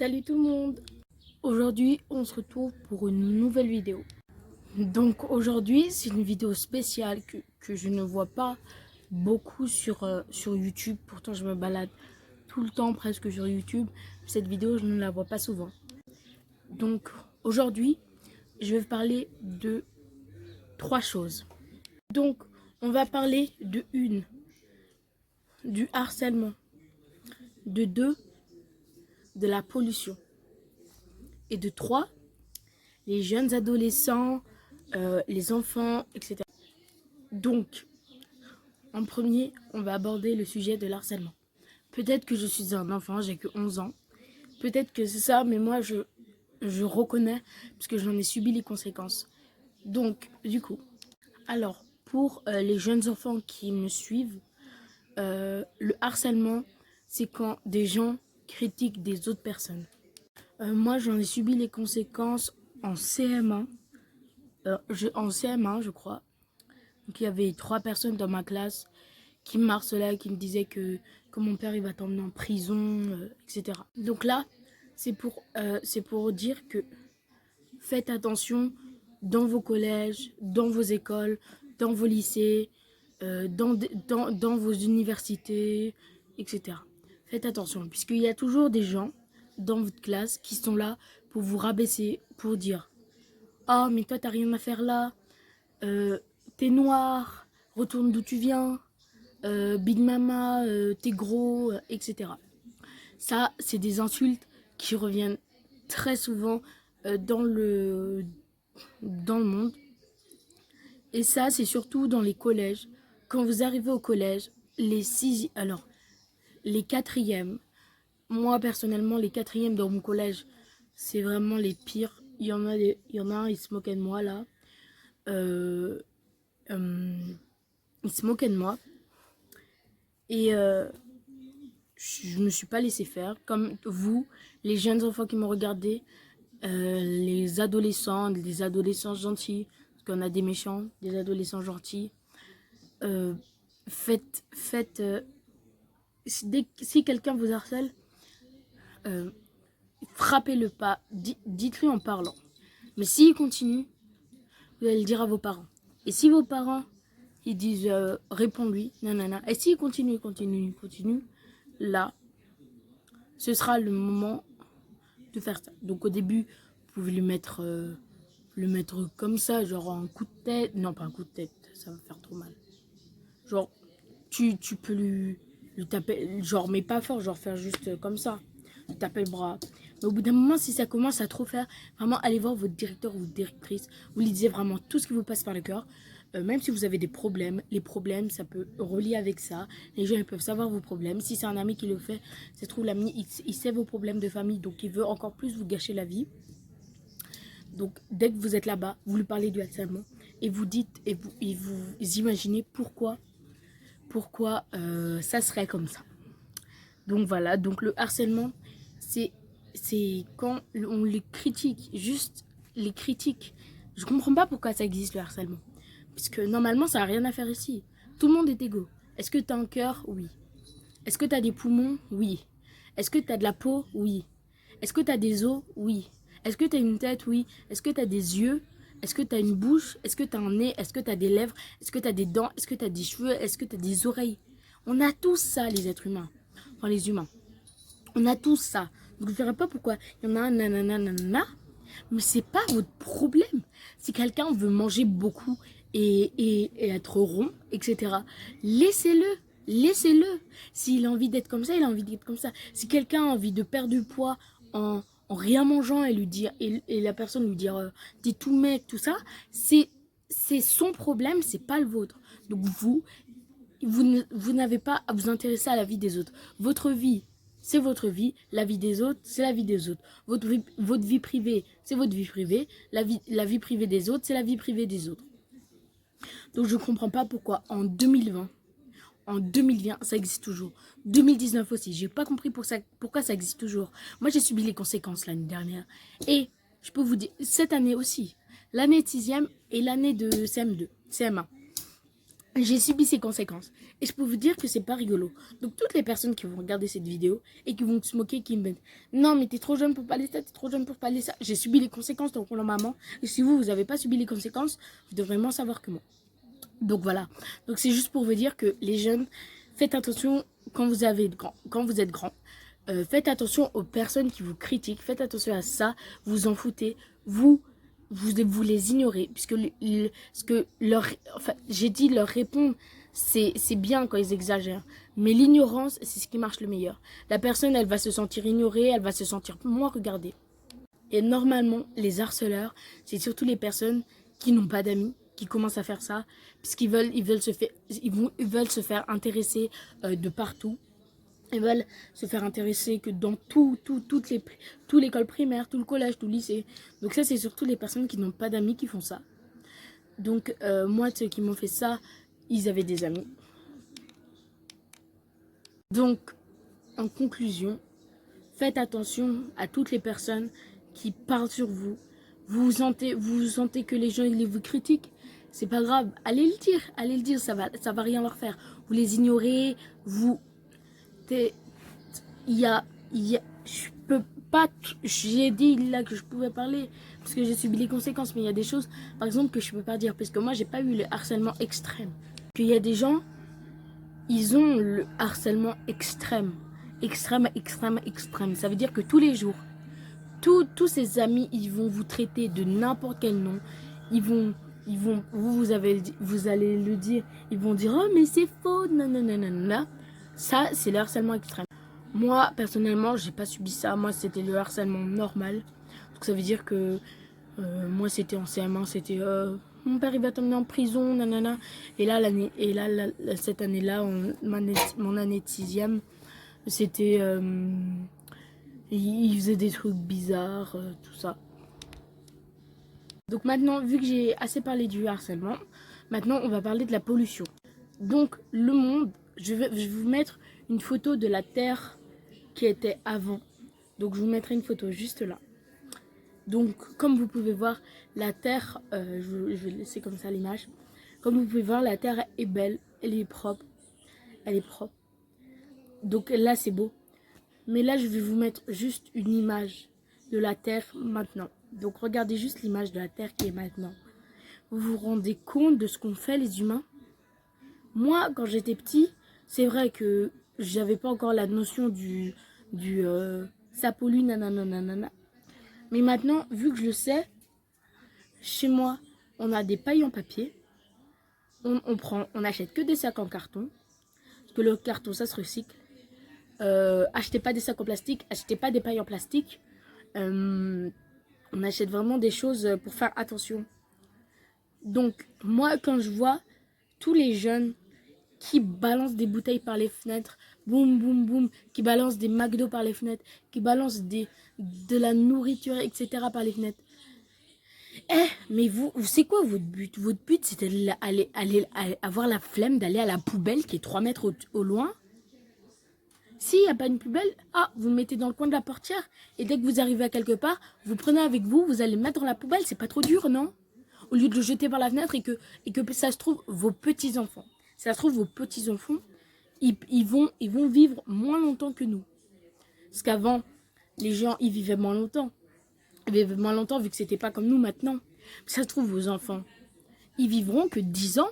Salut tout le monde. Aujourd'hui on se retrouve pour une nouvelle vidéo. Donc aujourd'hui c'est une vidéo spéciale que je ne vois pas beaucoup sur YouTube. Pourtant je me balade tout le temps presque sur YouTube. Cette vidéo je ne la vois pas souvent. Donc aujourd'hui je vais vous parler de 3 choses. Donc on va parler de 1, du harcèlement, de 2, de la pollution, et de 3, les jeunes adolescents, les enfants, etc. Donc, en premier, on va aborder le sujet de l'harcèlement. Peut-être que je suis un enfant, j'ai que 11 ans. Peut-être que c'est ça, mais moi, je reconnais, parce que j'en ai subi les conséquences. Donc, du coup, alors, pour les jeunes enfants qui me suivent, le harcèlement, c'est quand des gens critiquent des autres personnes. Moi, j'en ai subi les conséquences en CM1. En CM1, je crois. Donc, il y avait 3 personnes dans ma classe qui me harcelaient, qui me disaient que mon père il va t'emmener en prison, etc. Donc là, c'est pour dire que faites attention dans vos collèges, dans vos écoles, dans vos lycées, dans vos universités, etc. Faites attention, puisqu'il y a toujours des gens dans votre classe qui sont là pour vous rabaisser, pour dire « Oh, mais toi, t'as rien à faire là, t'es noir, retourne d'où tu viens, Big Mama, t'es gros, etc. » Ça, c'est des insultes qui reviennent très souvent dans le monde. Et ça, c'est surtout dans les collèges. Quand vous arrivez au collège, les quatrièmes, moi personnellement, les quatrièmes dans mon collège, c'est vraiment les pires. Il y en a un, il se moquait de moi là. Il se moquait de moi. Et je me suis pas laissé faire. Comme vous, les jeunes enfants qui m'ont regardé, les adolescents gentils, parce qu'on a des méchants, des adolescents gentils. Si quelqu'un vous harcèle, frappez-le pas, dites-lui en parlant. Mais s'il continue, vous allez le dire à vos parents. Et si vos parents, ils disent réponds-lui, nanana. Et s'il continue, là, ce sera le moment de faire ça. Donc au début, vous pouvez le mettre comme ça, genre un coup de tête. Non, pas un coup de tête, ça va faire trop mal. Genre, tu peux lui taper, genre, mais pas fort, genre faire juste comme ça. Tu taper le bras. Mais au bout d'un moment, si ça commence à trop faire, vraiment, allez voir votre directeur ou votre directrice. Vous lui disiez vraiment tout ce qui vous passe par le cœur. Même si vous avez des problèmes, les problèmes, ça peut relier avec ça. Les gens, ils peuvent savoir vos problèmes. Si c'est un ami qui le fait, ça se trouve, l'ami, il sait vos problèmes de famille, donc il veut encore plus vous gâcher la vie. Donc, dès que vous êtes là-bas, vous lui parlez du harcèlement et vous dites, et vous imaginez pourquoi ça serait comme ça. Donc voilà, donc le harcèlement, c'est quand on les critique, juste les critiques. Je comprends pas pourquoi ça existe le harcèlement. Parce que normalement, ça n'a rien à faire ici. Tout le monde est égaux. Est-ce que tu as un cœur? Oui. Est-ce que tu as des poumons? Oui. Est-ce que tu as de la peau? Oui. Est-ce que tu as des os? Oui. Est-ce que tu as une tête? Oui. Est-ce que tu as des yeux? Est-ce que tu as une bouche? Est-ce que tu as un nez? Est-ce que tu as des lèvres? Est-ce que tu as des dents? Est-ce que tu as des cheveux? Est-ce que tu as des oreilles? On a tous ça, les êtres humains. Enfin, les humains. On a tous ça. Donc, je ne verrai pas pourquoi il y en a un nanana, mais c'est pas votre problème. Si quelqu'un veut manger beaucoup et être rond, etc., laissez-le. Laissez-le. S'il a envie d'être comme ça, il a envie d'être comme ça. Si quelqu'un a envie de perdre du poids en rien mangeant et lui dire et la personne lui dire t'es tout mec, tout ça, c'est son problème, c'est pas le vôtre. Donc vous n'avez pas à vous intéresser à la vie des autres. Votre vie, c'est votre vie. La vie des autres, c'est la vie des autres. Votre vie privée, c'est votre vie privée. La vie privée des autres, c'est la vie privée des autres. Donc je ne comprends pas pourquoi en 2020, ça existe toujours. 2019 aussi, j'ai pas compris pourquoi ça existe toujours. Moi, j'ai subi les conséquences l'année dernière. Et je peux vous dire, cette année aussi, l'année de 6e et l'année de CM2, CM1. j'ai subi ses conséquences. Et je peux vous dire que c'est pas rigolo. Donc toutes les personnes qui vont regarder cette vidéo et qui vont se moquer, qui me disent non mais t'es trop jeune pour parler de ça, t'es trop jeune pour parler de ça. J'ai subi les conséquences donc pour maman. Et si vous n'avez pas subi les conséquences, vous devrez moins savoir que moi. Donc voilà. Donc c'est juste pour vous dire que les jeunes, faites attention quand vous êtes grand. Faites attention aux personnes qui vous critiquent. Faites attention à ça. Vous en foutez. Vous les ignorez. Puisque j'ai dit leur répondre, c'est bien quand ils exagèrent. Mais l'ignorance, c'est ce qui marche le meilleur. La personne, elle va se sentir ignorée. Elle va se sentir moins regardée. Et normalement, les harceleurs, c'est surtout les personnes qui n'ont pas d'amis, qui commencent à faire ça, puisqu'ils veulent se faire intéresser de partout. Ils veulent se faire intéresser que dans tout l'école primaire, tout le collège, tout le lycée. Donc ça, c'est surtout les personnes qui n'ont pas d'amis qui font ça. Donc moi, ceux qui m'ont fait ça, ils avaient des amis. Donc, en conclusion, faites attention à toutes les personnes qui parlent sur vous. Vous sentez que les gens ils vous critiquent, c'est pas grave, allez le dire, ça va rien leur faire. Vous les ignorez, je peux pas, j'ai dit là que je pouvais parler parce que j'ai subi les conséquences, mais il y a des choses, par exemple, que je peux pas dire parce que moi j'ai pas eu le harcèlement extrême. Qu'il y a des gens, ils ont le harcèlement extrême. Extrême. Ça veut dire que tous les jours, tous ces amis, ils vont vous traiter de n'importe quel nom. Vous allez le dire. Ils vont dire, oh, mais c'est faux, nanana. Ça, c'est le harcèlement extrême. Moi, personnellement, j'ai pas subi ça. Moi, c'était le harcèlement normal. Donc, ça veut dire que moi, c'était en CM1, c'était mon père, il va t'emmener en prison, nanana. Et là, cette année-là, mon année de 6e, c'était... il faisait des trucs bizarres, tout ça. Donc maintenant, vu que j'ai assez parlé du harcèlement, maintenant, on va parler de la pollution. Donc, le monde, je vais vous mettre une photo de la Terre qui était avant. Donc, je vous mettrai une photo juste là. Donc, comme vous pouvez voir, la Terre, je vais laisser comme ça l'image. Comme vous pouvez voir, la Terre est belle, elle est propre. Elle est propre. Donc là, c'est beau. Mais là, je vais vous mettre juste une image de la Terre maintenant. Donc, regardez juste l'image de la Terre qui est maintenant. Vous vous rendez compte de ce qu'on fait les humains? Moi, quand j'étais petit, c'est vrai que j'avais pas encore la notion du ça pollue, nanana. Mais maintenant, vu que je le sais, chez moi, on a des pailles en papier. On achète que des sacs en carton. Parce que le carton, ça se recycle. Achetez pas des sacs en plastique, achetez pas des pailles en plastique. On achète vraiment des choses pour faire attention. Donc, moi, quand je vois tous les jeunes qui balancent des bouteilles par les fenêtres, boum, boum, boum, qui balancent des McDo par les fenêtres, qui balancent de la nourriture, etc. par les fenêtres. Mais vous, c'est quoi votre but? Votre but, c'est d'aller avoir la flemme d'aller à la poubelle qui est 3 mètres au loin. S'il n'y a pas une poubelle, vous le mettez dans le coin de la portière. Et dès que vous arrivez à quelque part, vous prenez avec vous, vous allez le mettre dans la poubelle. C'est pas trop dur, non? Au lieu de le jeter par la fenêtre et que ça se trouve, vos petits-enfants. Ça se trouve, vos petits-enfants, ils vont vivre moins longtemps que nous. Parce qu'avant, les gens, ils vivaient moins longtemps. Ils vivaient moins longtemps vu que c'était pas comme nous maintenant. Ça se trouve, vos enfants, ils vivront que 10 ans.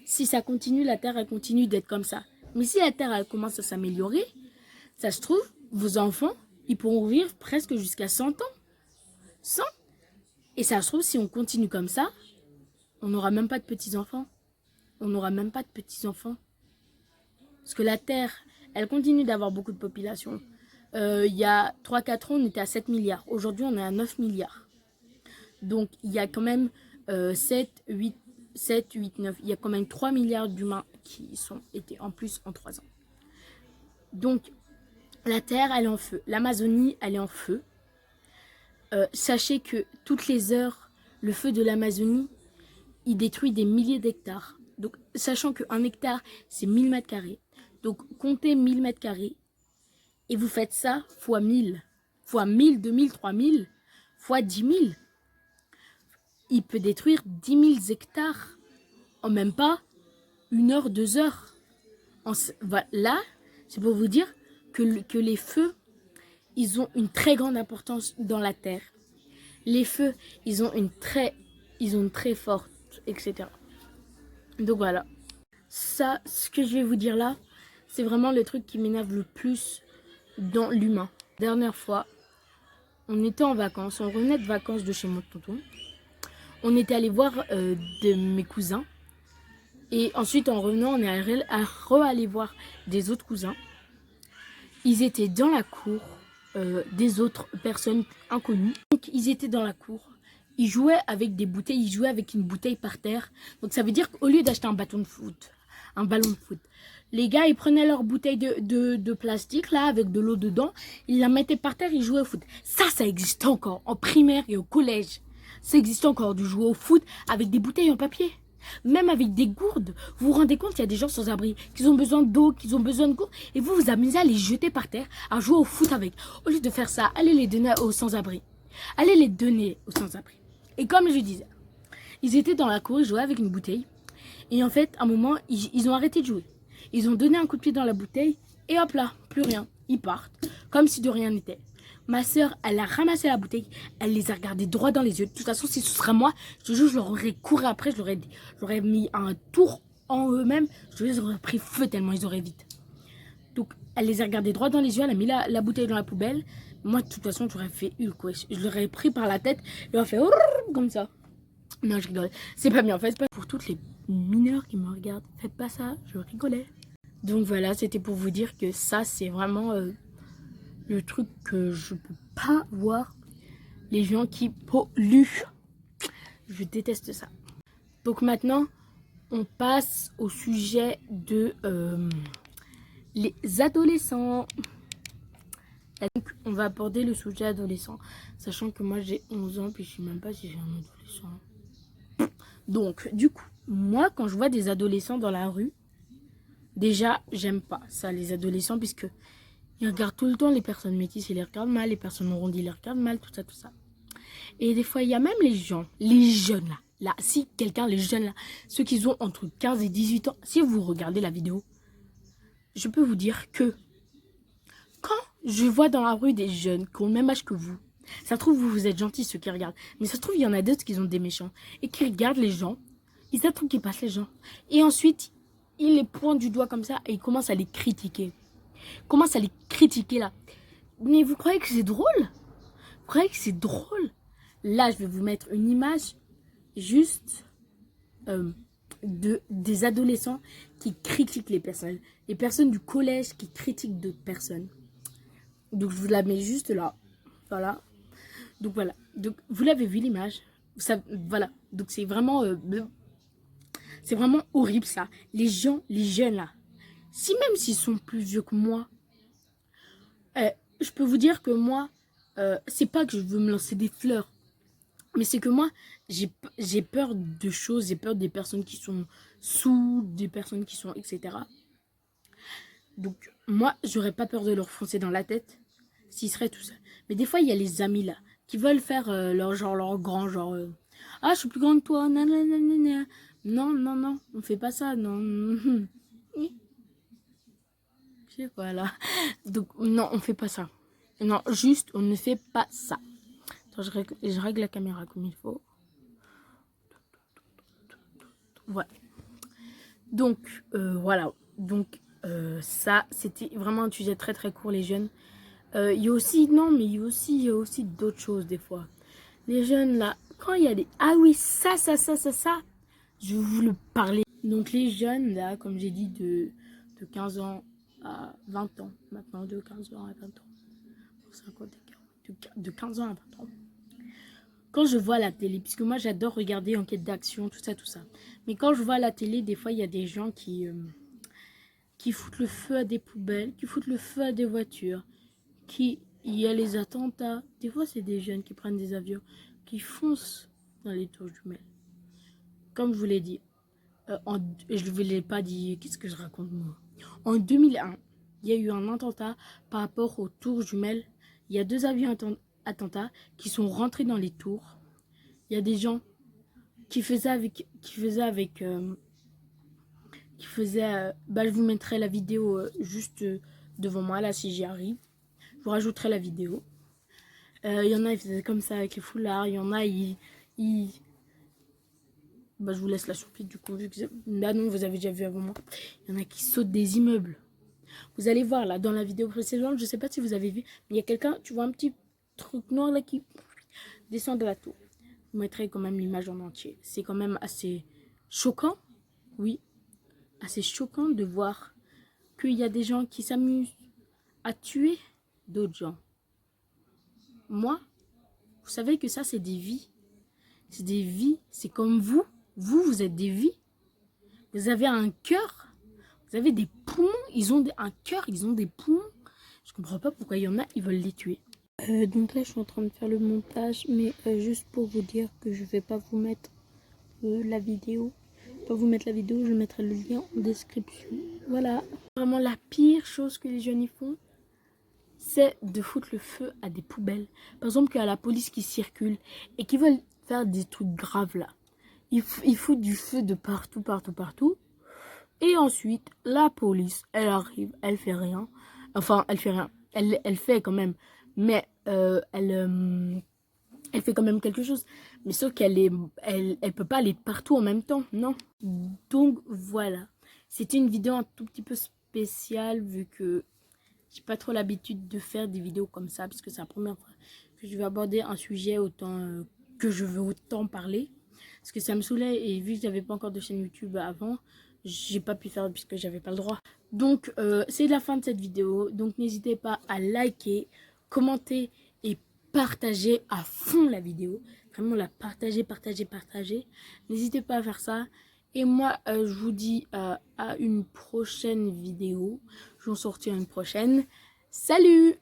Si ça continue, la Terre, elle continue d'être comme ça. Mais si la Terre, elle commence à s'améliorer, ça se trouve, vos enfants, ils pourront vivre presque jusqu'à 100 ans. 100. Et ça se trouve, si on continue comme ça, on n'aura même pas de petits-enfants. On n'aura même pas de petits-enfants. Parce que la Terre, elle continue d'avoir beaucoup de population. Il y a 3-4 ans, on était à 7 milliards. Aujourd'hui, on est à 9 milliards. Donc, il y a quand même 7, 8, 9. Il y a quand même 3 milliards d'humains qui étaient en plus en 3 ans. Donc, la Terre, elle est en feu. L'Amazonie, elle est en feu. Sachez que toutes les heures, le feu de l'Amazonie, il détruit des milliers d'hectares. Donc, sachant qu'un hectare, c'est 1000 mètres carrés. Donc, comptez 1000 mètres carrés. Et vous faites ça fois 1000. Fois 1000, 2000, 3000. Fois 10 000. Il peut détruire 10 000 hectares en même pas 1 heure, 2 heures. Là, c'est pour vous dire que les feux, ils ont une très grande importance dans la terre. Les feux, ils ont une très forte, etc. Donc voilà. Ça, ce que je vais vous dire là, c'est vraiment le truc qui m'énerve le plus dans l'humain. Dernière fois, on était en vacances, on revenait de vacances de chez mon tonton. On était allé voir de mes cousins. Et ensuite, en revenant, on est allé voir des autres cousins. Ils étaient dans la cour des autres personnes inconnues. Donc, ils étaient dans la cour. Ils jouaient avec des bouteilles. Ils jouaient avec une bouteille par terre. Donc, ça veut dire qu'au lieu d'acheter un ballon de foot, les gars, ils prenaient leur bouteille de plastique, là, avec de l'eau dedans. Ils la mettaient par terre, ils jouaient au foot. Ça existe encore en primaire et au collège. Ça existe encore de jouer au foot avec des bouteilles en papier. Même avec des gourdes. Vous vous rendez compte, il y a des gens sans abri qui ont besoin d'eau, qui ont besoin de gourdes. Et vous vous amusez à les jeter par terre, à jouer au foot avec. Au lieu de faire ça, allez les donner aux sans-abri. Allez les donner aux sans-abri. Et comme je disais, ils étaient dans la cour, ils jouaient avec une bouteille. Et en fait, à un moment, ils ont arrêté de jouer. Ils ont donné un coup de pied dans la bouteille. Et hop là, plus rien. Ils partent. Comme si de rien n'était. Ma soeur, elle a ramassé la bouteille. Elle les a regardés droit dans les yeux. De toute façon, si ce serait moi, je te jure, je leur aurais couru après. Je leur aurais mis un tour en eux-mêmes. Je les aurais pris feu tellement ils auraient vite. Donc, elle les a regardés droit dans les yeux. Elle a mis la bouteille dans la poubelle. Moi, de toute façon, j'aurais fait Hulk, wesh. Je l'aurais pris par la tête. Je leur ai fait comme ça. Non, je rigole. C'est pas bien. En fait, c'est pas pour toutes les mineurs qui me regardent. Faites pas ça. Je rigolais. Donc voilà, c'était pour vous dire que ça, c'est vraiment le truc que je peux pas voir. Les gens qui polluent. Je déteste ça. Donc maintenant, on passe au sujet de les adolescents. Donc, on va aborder le sujet adolescent. Sachant que moi, j'ai 11 ans, puis je sais même pas si j'ai un adolescent. Donc, du coup, moi, quand je vois des adolescents dans la rue, déjà, j'aime pas ça, les adolescents, puisque ils regardent tout le temps les personnes métisses, ils les regardent mal, les personnes arrondies, ils les regardent mal, tout ça, tout ça. Et des fois, il y a même les gens, les jeunes là, si quelqu'un, les jeunes là, ceux qui ont entre 15 et 18 ans, si vous regardez la vidéo, je peux vous dire que quand je vois dans la rue des jeunes qui ont le même âge que vous, ça se trouve, vous êtes gentils ceux qui regardent, mais ça se trouve, il y en a d'autres qui sont des méchants et qui regardent les gens, ils attendent qu'ils passent les gens. Et ensuite, ils les pointent du doigt comme ça et ils commencent à les critiquer. Commence à les critiquer là. Mais vous croyez que c'est drôle? Vous croyez que c'est drôle? Là, je vais vous mettre une image juste des adolescents qui critiquent les personnes du collège qui critiquent d'autres personnes. Donc, je vous la mets juste là. Voilà. Donc, voilà. Donc, vous l'avez vu l'image. Voilà. Donc, c'est vraiment horrible ça. Les jeunes là. Même s'ils sont plus vieux que moi, je peux vous dire que moi, c'est pas que je veux me lancer des fleurs, mais c'est que moi, j'ai peur de choses, j'ai peur des personnes qui sont sous, des personnes qui sont, etc. Donc, moi, j'aurais pas peur de leur foncer dans la tête s'ils seraient tout seuls. Mais des fois, il y a les amis là, qui veulent faire leur grand, genre, ah, je suis plus grande que toi, nanana. Non, non, non, on fait pas ça, non. Je sais pas là. Donc, non, on fait pas ça. Non, juste, on ne fait pas ça. Attends, je règle la caméra comme il faut. Voilà. Donc, voilà. Donc, ça, c'était vraiment un sujet très très court, les jeunes. Il y a aussi, non, mais il y a aussi d'autres choses des fois. Les jeunes, là, quand il y a des... Ah oui, ça, je vais vous le parler. Donc, les jeunes, là, comme j'ai dit, de 15 ans à 20 ans. Maintenant, de 15 ans à 20 ans. 50 de 15 ans à 20 ans. Quand je vois la télé, puisque moi j'adore regarder Enquête d'action, tout ça. Mais quand je vois la télé, des fois il y a des gens qui foutent le feu à des poubelles, qui foutent le feu à des voitures, il y a les attentats. Des fois c'est des jeunes qui prennent des avions, qui foncent dans les tours jumelles. Comme je vous l'ai dit, je ne vous l'ai pas dit, qu'est-ce que je raconte moi? En 2001, il y a eu un attentat par rapport aux tours jumelles. Il y a 2 avions attentats qui sont rentrés dans les tours. Il y a des gens qui faisaient avec qui faisait... je vous mettrai la vidéo juste devant moi, là, si j'y arrive. Je vous rajouterai la vidéo. Il y en a, ils faisaient comme ça avec les foulards. Il y en a, je vous laisse la surprise du coup. Là, non, vous avez déjà vu avant moi. Il y en a qui sautent des immeubles. Vous allez voir, là, dans la vidéo précédente, je sais pas si vous avez vu, mais il y a quelqu'un, tu vois un petit truc noir, là, qui descend de la tour. Je vous mettrai quand même l'image en entier. C'est quand même assez choquant, oui, assez choquant de voir qu'il y a des gens qui s'amusent à tuer d'autres gens. Moi, vous savez que ça, c'est des vies. C'est des vies, c'est comme vous. Vous êtes des vies. Vous avez un cœur. Vous avez des poumons. Ils ont un cœur, ils ont des poumons. Je comprends pas pourquoi il y en a, ils veulent les tuer. Donc là, je suis en train de faire le montage. Mais juste pour vous dire que je vais pas vous mettre la vidéo. Je vais pas vous mettre la vidéo, je mettrai le lien en description. Voilà. Vraiment la pire chose que les jeunes y font, c'est de foutre le feu à des poubelles. Par exemple, qu'il y a la police qui circule et qui veulent faire des trucs graves là. Ils foutent du feu de partout, partout, partout. Et ensuite, la police, elle arrive, elle fait rien. Enfin, elle fait rien. Elle fait quand même. Mais elle fait quand même quelque chose. Mais sauf elle peut pas aller partout en même temps, non. Donc voilà. C'était une vidéo un tout petit peu spéciale vu que j'ai pas trop l'habitude de faire des vidéos comme ça, parce que c'est la première fois que je vais aborder un sujet autant que je veux autant parler. Parce que ça me saoulait, et vu que j'avais pas encore de chaîne YouTube avant, j'ai pas pu faire puisque j'avais pas le droit. Donc c'est la fin de cette vidéo. Donc n'hésitez pas à liker, commenter et partager à fond la vidéo. Vraiment la partager, partager, partager. N'hésitez pas à faire ça. Et moi, je vous dis à une prochaine vidéo. Je vais en sortir une prochaine. Salut!